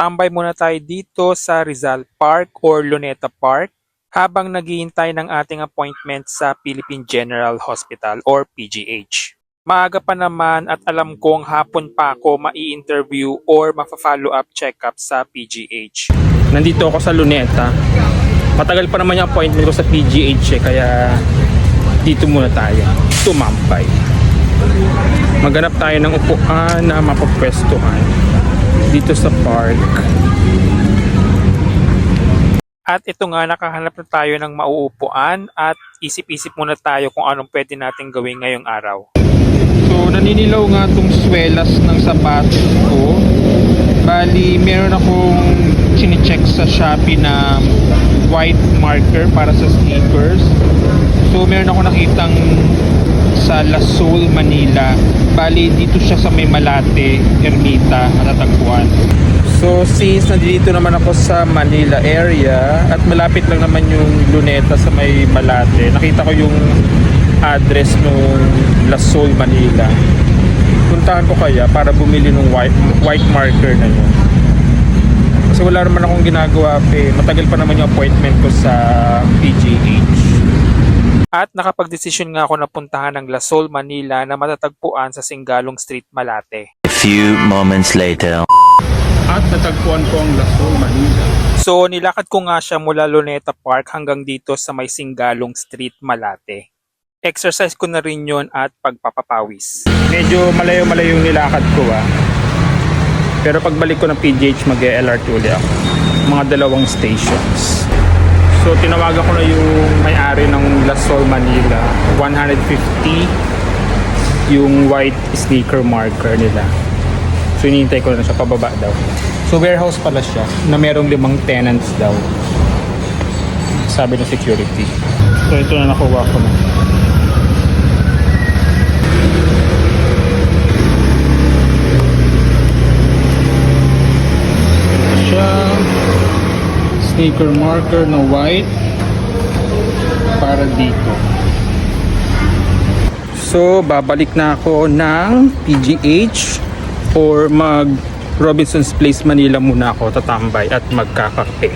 Tambay muna tayo dito sa Rizal Park or Luneta Park habang naghihintay ng ating appointment sa Philippine General Hospital or PGH. Maaga pa naman at alam kong hapon pa ako mai-interview or mafa-follow up check-up sa PGH. Nandito ako sa Luneta. Matagal pa naman yung appointment ko sa PGH kaya dito muna tayo. Tumambay. Maghanap tayo ng upuan na mapapwestuhan dito sa park. At ito nga, nakahanap na tayo ng mauupuan at isip-isip muna tayo kung anong pwede natin gawin ngayong araw. So, naninilaw nga itong swelas ng sapatos ko. Bali, meron akong chine-check sa Shopee na white marker para sa sneakers. So, meron ako nakitang sa La Salle, Manila. Bali, dito siya sa may Malate, Ermita, matatagpuan. So, since nandito naman ako sa Manila area at malapit lang naman yung Luneta sa may Malate, nakita ko yung address nung La Salle, Manila. Puntahan ko kaya para bumili ng white marker na yun. Kasi wala naman akong ginagawa matagal pa naman yung appointment ko sa PGH. At nakapag-desisyon nga ako na puntahan ng La Salle, Manila na matatagpuan sa Singalong Street, Malate. A few moments later. At natagpuan ko ang La Salle, Manila. So nilakad ko nga siya mula Luneta Park hanggang dito sa may Singalong Street, Malate. Exercise ko na rin yun at pagpapapawis. Medyo malayo-malayo yung nilakad ko Pero pagbalik ko ng PGH mag-LRT ulit ako. Mga 2 stations. So tinawagan ko na yung may-ari ng La Salle, Manila. 150 yung white sneaker marker nila. So hinihintay ko na siya pababa daw. So warehouse pala siya na merong 5 tenants daw. Sabi ng security. So ito na nakuha ko na. Siya sneaker marker na white para dito. So babalik na ako ng PGH or mag Robinson's Place Manila muna ako tatambay at magkakape.